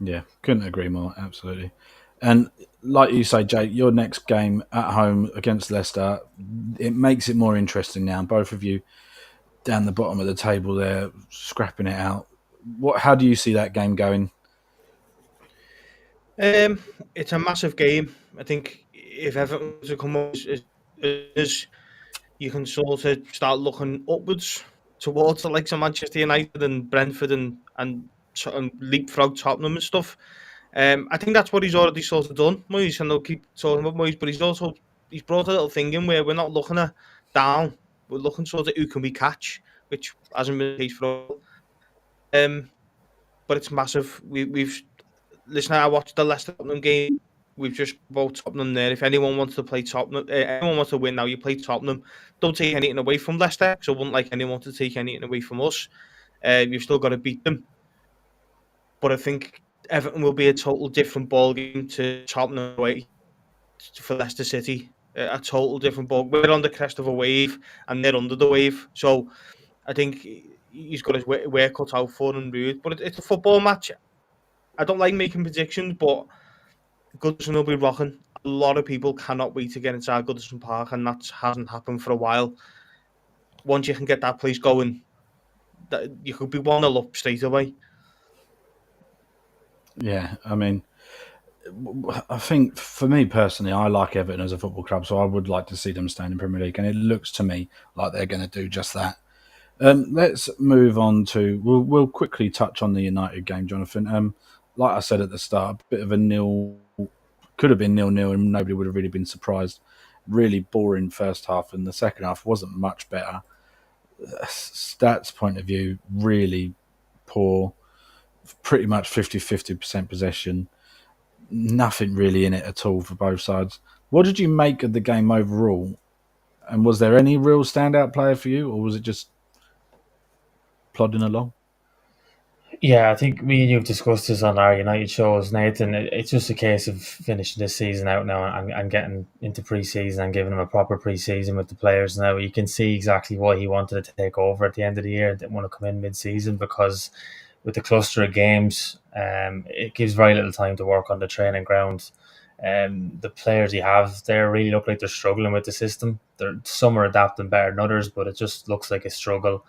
A: Yeah, couldn't agree more, absolutely. And like you say, Jake, your next game at home against Leicester, it makes it more interesting now. Both of you down the bottom of the table there, scrapping it out. How do you see that game going?
C: It's a massive game. I think if Everton to come up, you can sort of start looking upwards towards the likes of Manchester United and Brentford and leapfrog Tottenham and stuff. I think that's what he's already sort of done. Moyes, and they'll keep talking about Moyes, but he's brought a little thing in where we're not looking at down, we're looking sort of who can we catch, which hasn't been the case for all. But it's massive. We've listen. I watched the Leicester Tottenham game. We've just bought Tottenham there. If anyone wants to play Tottenham, anyone wants to win now, you play Tottenham. Don't take anything away from Leicester, because I wouldn't like anyone to take anything away from us. You've still got to beat them. But I think Everton will be a total different ball game to Tottenham away for Leicester City. A total different ball. We're on the crest of a wave, and they're under the wave. So I think he's got his work cut out for him, really. But it's a football match. I don't like making predictions, but Goodison will be rocking. A lot of people cannot wait to get inside Goodison Park, and that hasn't happened for a while. Once you can get that place going, you could be 1-0 up straight away.
A: Yeah, I mean, I think for me personally, I like Everton as a football club, so I would like to see them stay in the Premier League, and it looks to me like they're going to do just that. Let's move on to. We'll quickly touch on the United game, Jonathan. Like I said at the start, a bit of a nil, could have been 0-0, and nobody would have really been surprised. Really boring first half, and the second half wasn't much better. Stats point of view, really poor. Pretty much 50% possession. Nothing really in it at all for both sides. What did you make of the game overall? And was there any real standout player for you, or was it just plodding along?
D: Yeah, I think me and you've discussed this on our United shows, Nathan. It's just a case of finishing this season out now and getting into pre-season and giving him a proper pre-season with the players now. You can see exactly why he wanted to take over at the end of the year and didn't want to come in mid-season, because with the cluster of games, it gives very little time to work on the training ground. The players he has there really look like they're struggling with the system. Some are adapting better than others, but it just looks like a struggle.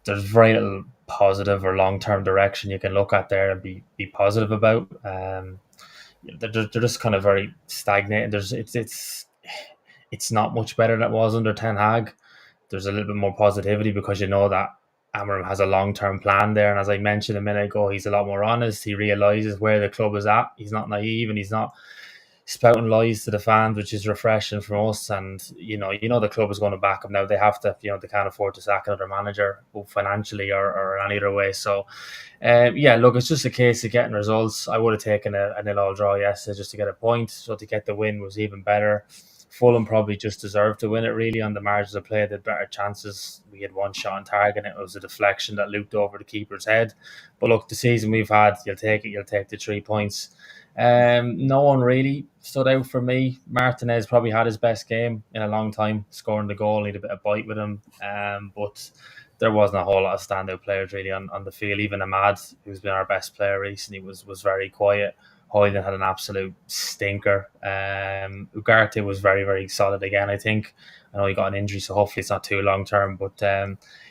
D: There's very little positive or long-term direction you can look at there and be positive about. They're just kind of very stagnating. It's not much better than it was under Ten Hag. There's a little bit more positivity because you know that Amarim has a long-term plan there, and as I mentioned a minute ago, he's a lot more honest. He realises where the club is at. He's not naive, and he's not spouting lies to the fans, which is refreshing for us. And you know the club is going to back him now. They have to, they can't afford to sack another manager, both financially or any other way. So, look, it's just a case of getting results. I would have taken a 0-0 draw yesterday just to get a point. So to get the win was even better. Fulham probably just deserved to win it, really, on the margins of play. They had better chances. We had one shot on target, and it was a deflection that looped over the keeper's head. But look, the season we've had, you'll take it. You'll take the 3 points. No one really stood out for me. Martinez probably had his best game in a long time, scoring the goal. Need a bit of bite with him, but there wasn't a whole lot of standout players really on the field. Even Ahmad, who's been our best player recently, was very quiet. Hoyland had an absolute stinker. Ugarte was very, very solid again, I think. I know he got an injury, so hopefully it's not too long term. But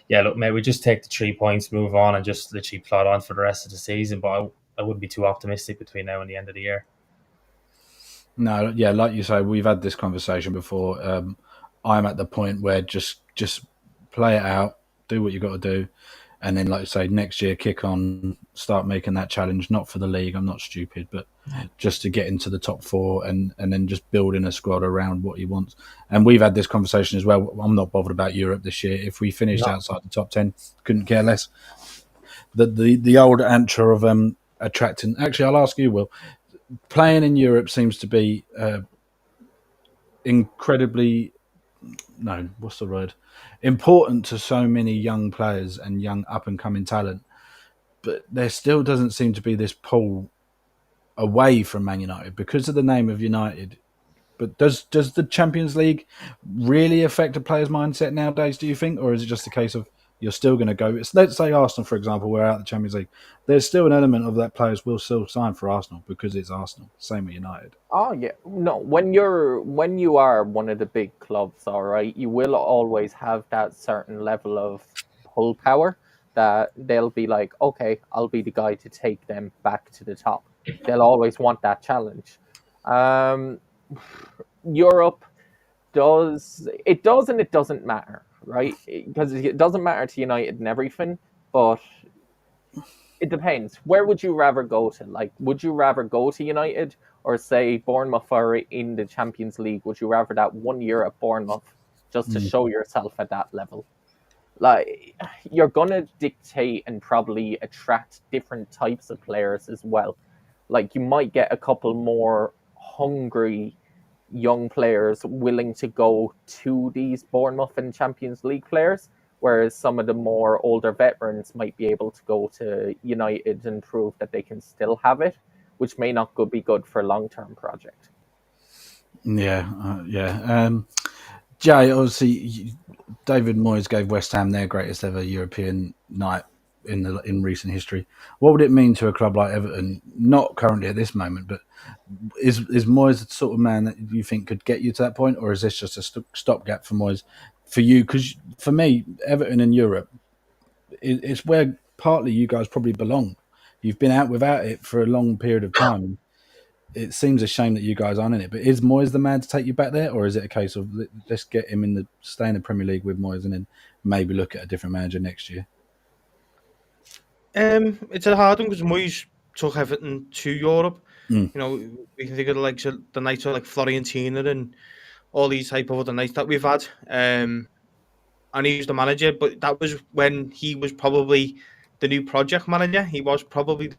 D: yeah, look, mate, we just take the 3 points, move on, and just literally plod on for the rest of the season. But I wouldn't be too optimistic between now and the end of the year.
A: No, yeah, like you say, we've had this conversation before. I'm at the point where just play it out, do what you got to do, and then, like you say, next year kick on, start making that challenge. Not for the league, I'm not stupid, but just to get into the top 4 and then just building a squad around what he wants. And we've had this conversation as well. I'm not bothered about Europe this year. If we finished outside the top 10, couldn't care less. The old mantra of attracting. Actually, I'll ask you, Will. Playing in Europe seems to be incredibly, no, what's the word? Important to so many young players and young up-and-coming talent. But there still doesn't seem to be this pull away from Man United because of the name of United. But does the Champions League really affect a player's mindset nowadays, do you think? Or is it just a case of you're still going to go? Let's say Arsenal, for example, we're out of the Champions League. There's still an element of that players will still sign for Arsenal because it's Arsenal. Same with United.
B: Oh yeah, no. When you are one of the big clubs, all right, you will always have that certain level of pull power that they'll be like, okay, I'll be the guy to take them back to the top. They'll always want that challenge. Europe does and it doesn't matter, right? Because it doesn't matter to United and everything, but it depends. Where would you rather go to? Like, would you rather go to United or say Bournemouth are in the Champions League? Would you rather that 1 year at Bournemouth just to show yourself at that level? Like, you're gonna dictate and probably attract different types of players as well. Like, you might get a couple more hungry young players willing to go to these Bournemouth and Champions League players, whereas some of the more older veterans might be able to go to United and prove that they can still have it, which may not be good for a long-term project.
A: Yeah. Jay, obviously, David Moyes gave West Ham their greatest ever European night in recent history. What would it mean to a club like Everton? Not currently at this moment, but is Moyes the sort of man that you think could get you to that point, or is this just a stopgap for Moyes for you? Because for me, Everton in Europe, it's where partly you guys probably belong. You've been out without it for a long period of time. It seems a shame that you guys aren't in it, but is Moyes the man to take you back there, or is it a case of let's get him stay in the Premier League with Moyes and then maybe look at a different manager next year?
C: It's a hard one because Moyes took Everton to Europe.
A: Mm.
C: You know, we can think of the nights of like Fiorentina and all these type of other nights that we've had. And he was the manager, but that was when he was probably the new project manager. He was probably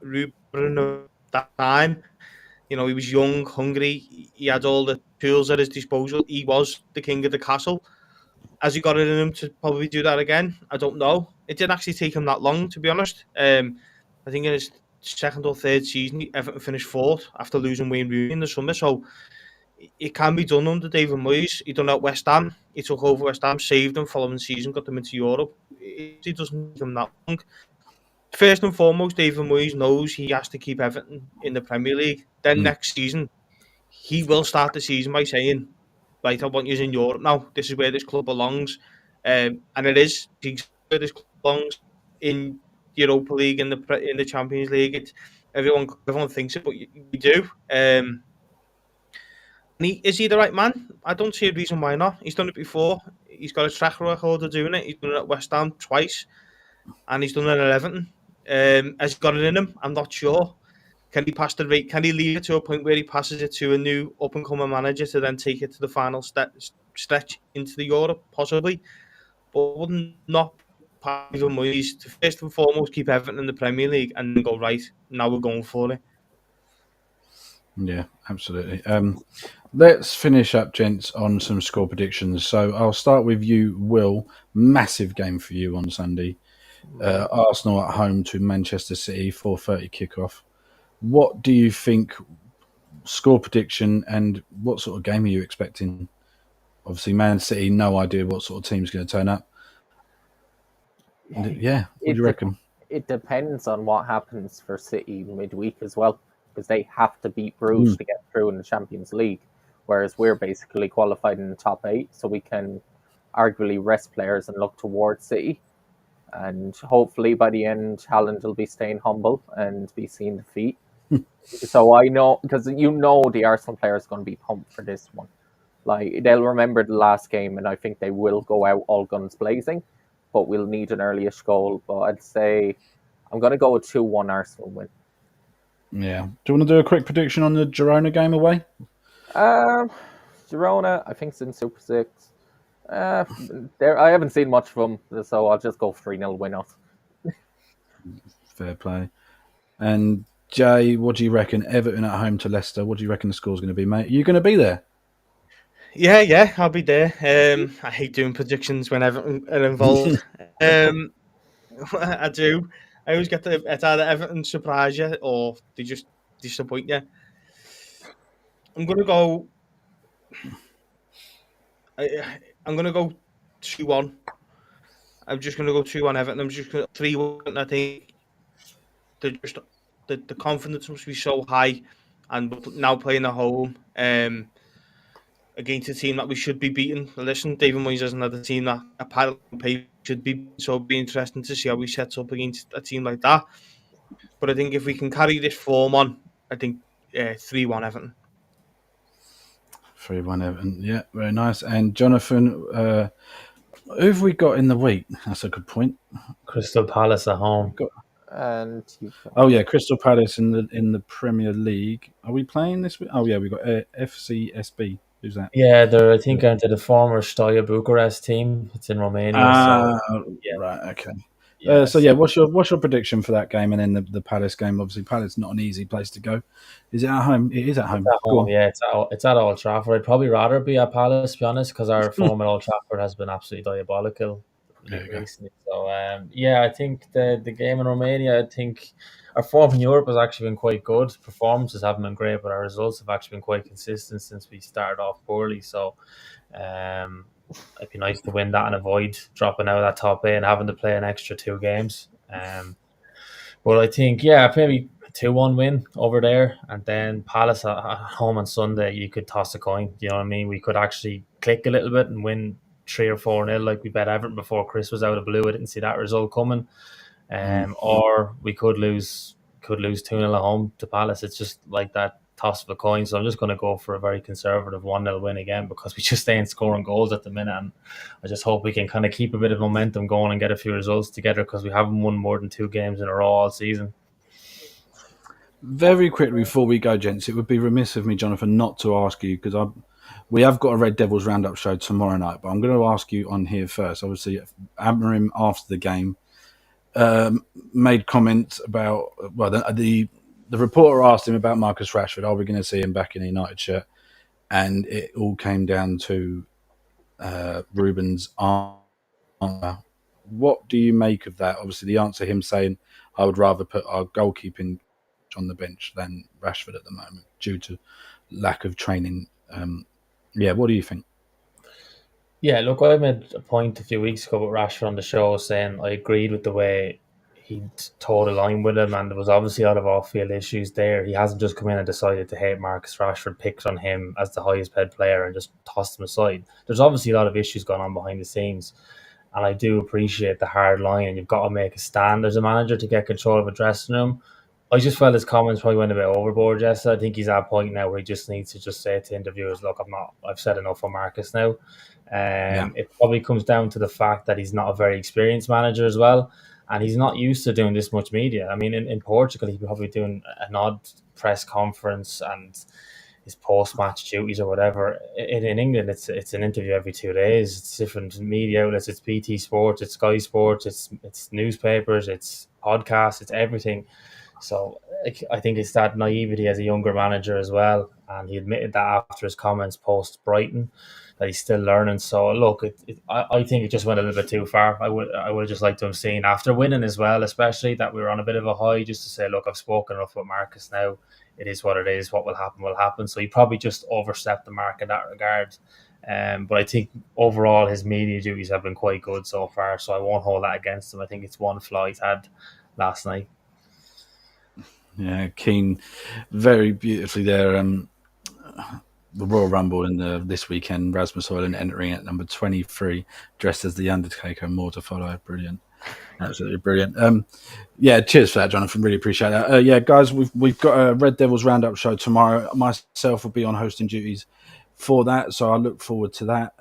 C: Ruben at that time. You know, he was young, hungry. He had all the tools at his disposal. He was the king of the castle. Has he got it in him to probably do that again? I don't know. It didn't actually take him that long, to be honest. I think in his second or third season, Everton finished fourth after losing Wayne Rooney in the summer. So it can be done under David Moyes. He done it at West Ham. He took over West Ham, saved them following season, got them into Europe. It doesn't take him that long. First and foremost, David Moyes knows he has to keep Everton in the Premier League. Then next season, he will start the season by saying, right, I want you in Europe now. This is where this club belongs. And it is where this club belongs in Europa League, in the Champions League. It's, everyone thinks it, but we do. Is he the right man? I don't see a reason why not. He's done it before. He's got a track record of doing it. He's done it at West Ham twice, and he's done it at Everton. Has he got it in him? I'm not sure. Can he pass the rate? Can he lead it to a point where he passes it to a new up-and-coming manager to then take it to the final stretch into the Europe, possibly? But wouldn't not even Moyes to first and foremost keep Everton in the Premier League and then go, right, now we're going for it.
A: Yeah, absolutely. Let's finish up, gents, on some score predictions. So I'll start with you, Will. Massive game for you on Sunday. Arsenal at home to Manchester City, 4:30 kickoff. What do you think? Score prediction, and what sort of game are you expecting? Obviously, Man City, no idea what sort of team's going to turn up. Yeah, what do
B: It
A: you
B: de-
A: reckon?
B: it depends on what happens for City midweek as well, because they have to beat Bruges
A: Mm.
B: to get through in the Champions League, whereas we're basically qualified in the top 8, so we can arguably rest players and look towards City. And hopefully by the end, Haaland will be staying humble and be seeing defeat. So I know, because the Arsenal players are going to be pumped for this one. Like, they'll remember the last game, and I think they will go out all guns blazing, but we'll need an earlyish goal. But I'd say I'm going to go with 2-1 Arsenal win.
A: Yeah. Do you want to do a quick prediction on the Girona game away?
B: Um, Girona, I think it's in Super 6. I haven't seen much from them, so I'll just go 3-0 win out.
A: Fair play. And Jay, what do you reckon? Everton at home to Leicester. What do you reckon the score's going to be, mate? Are you going to be there?
C: Yeah, I'll be there. I hate doing predictions when Everton are involved. I do. I always get it's either Everton surprise you or they just disappoint you. I'm gonna go. I'm gonna go 2-1. I'm just gonna go 2-1 Everton. I'm just gonna 3-1. I think they're just the confidence must be so high, and now playing at home against a team that we should be beating. Listen, David Moyes is another team that apparently paper should be, so it'll be interesting to see how he sets up against a team like that. But I think if we can carry this form on, I think 3-1 Everton.
A: 3-1 Everton. Yeah, very nice. And Jonathan, who have we got in the week? That's a good point.
D: Crystal Palace at home.
B: And
A: Oh yeah, Crystal Palace in the Premier League. Are we playing this week? Oh yeah, we got FCSB. Who's that?
D: Yeah, they're I think into the former Steaua Bucharest team. It's in Romania. So yeah,
A: Right. Okay.
D: yes.
A: So yeah, what's your prediction for that game, and then the Palace game? Obviously, Palace not an easy place to go. Is it at home? It is at home.
D: It's at
A: Go
D: home,
A: on.
D: yeah. It's at Old Trafford. I'd probably rather be at Palace, to be honest, because our form at Old Trafford has been absolutely diabolical
A: There you go.
D: recently. So yeah, I think the game in Romania. I think our form in Europe has actually been quite good. Performances haven't been great, but our results have actually been quite consistent since we started off poorly. So it'd be nice to win that and avoid dropping out of that top 8 and having to play an extra 2 games. But I think, yeah, maybe 2-1 win over there, and then Palace at home on Sunday. You could toss a coin. You know what I mean? We could actually click a little bit and win 3 or 4-0, like we bet Everton before Chris was out of blue. I didn't see that result coming. Or we could lose 2-0 at home to Palace. It's just like that toss of a coin. So I'm just going to go for a very conservative 1-0 win again, because we just ain't scoring goals at the minute, and I just hope we can kind of keep a bit of momentum going and get a few results together, because we haven't won more than 2 games in a row all season.
A: Very quickly before we go, gents, it would be remiss of me, Jonathan, not to ask you, because we have got a Red Devils Roundup show tomorrow night, but I'm going to ask you on here first. Obviously, Amarim after the game made comments about, well, the reporter asked him about Marcus Rashford. Are we going to see him back in a United shirt? And it all came down to Ruben's answer. What do you make of that? Obviously, the answer, him saying, I would rather put our goalkeeping on the bench than Rashford at the moment due to lack of training. Yeah, what do you think?
D: Yeah, look, I made a point a few weeks ago with Rashford on the show saying I agreed with the way he towed the line with him, and there was obviously a lot of off-field issues there. He hasn't just come in and decided to hate Marcus Rashford, picked on him as the highest paid player and just tossed him aside. There's obviously a lot of issues going on behind the scenes, and I do appreciate the hard line, and you've got to make a stand as a manager to get control of a dressing room. I just felt his comments probably went a bit overboard, Jess. I think he's at a point now where he just needs to just say to interviewers, look, I've said enough for Marcus now. It probably comes down to the fact that he's not a very experienced manager as well, and he's not used to doing this much media. I mean, in Portugal, he's probably doing an odd press conference and his post-match duties or whatever. In England, it's an interview every 2 days. It's different media outlets. It's BT Sports, it's Sky Sports, it's newspapers, it's podcasts, it's everything. So I think it's that naivety as a younger manager as well, and he admitted that after his comments post Brighton that he's still learning. So look, I think it just went a little bit too far. I would just like to have seen after winning as well, especially that we were on a bit of a high, just to say, look, I've spoken enough with Marcus now. It is what it is. What will happen will happen. So he probably just overstepped the mark in that regard. But I think overall his media duties have been quite good so far. So I won't hold that against him. I think it's one flaw he's had last night.
A: Yeah, Keane, very beautifully there. The Royal Rumble in this weekend, Rasmus Højlund entering at number 23, dressed as the Undertaker, more to follow. Brilliant. Absolutely brilliant. Yeah, cheers for that, Jonathan. Really appreciate that. Yeah, guys, we've got a Red Devils Roundup show tomorrow. Myself will be on hosting duties for that, so I look forward to that.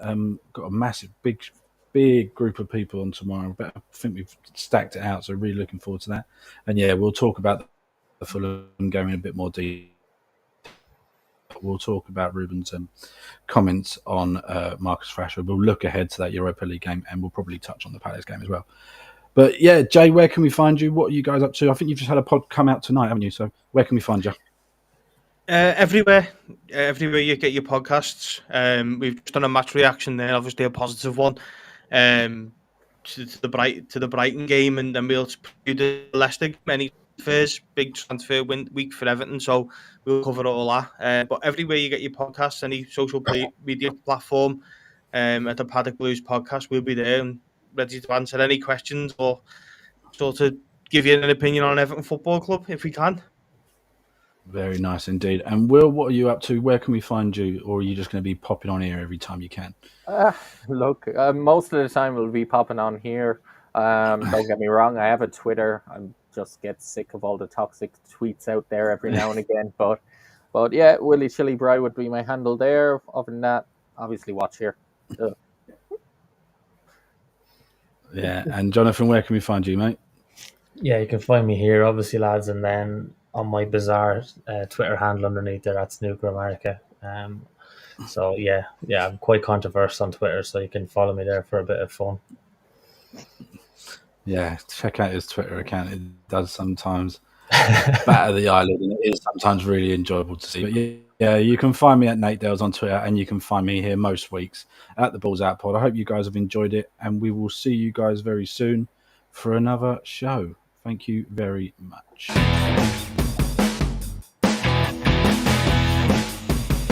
A: Got a massive, big group of people on tomorrow. But I think we've stacked it out, so really looking forward to that. And yeah, we'll talk about the Fulham game in a bit more detail. We'll talk about Ruben's comments on Marcus Rashford. We'll look ahead to that Europa League game, and we'll probably touch on the Palace game as well. But yeah, Jay, where can we find you? What are you guys up to? I think you've just had a pod come out tonight, haven't you? So where can we find you?
C: Everywhere you get your podcasts. We've just done a match reaction there, obviously a positive one, to the Brighton game, and then we'll do the Leicester game. First big transfer week for Everton, so we'll cover all that. But everywhere you get your podcasts, any social media platform, at the Paddock Blues podcast, we'll be there and ready to answer any questions or sort of give you an opinion on Everton Football Club if we can.
A: Very nice indeed. And Will, what are you up to? Where can we find you? Or are you just going to be popping on here every time you can?
B: Look, most of the time we'll be popping on here. Don't get me wrong, I have a Twitter. I just get sick of all the toxic tweets out there every now and again. But yeah, Willie Chilly Bry would be my handle there. Other than that, obviously watch here.
A: Yeah. And Jonathan, where can we find you, mate?
D: Yeah, you can find me here, obviously, lads, and then on my bizarre Twitter handle underneath there, that's Snooker America. So yeah, I'm quite controversial on Twitter, so you can follow me there for a bit of fun.
A: Yeah, check out his Twitter account. It does sometimes batter the eyelid, and it is sometimes really enjoyable to see. But yeah, you can find me at Nate Dales on Twitter, and you can find me here most weeks at the Balls Out Pod. I hope you guys have enjoyed it, and we will see you guys very soon for another show. Thank you very much.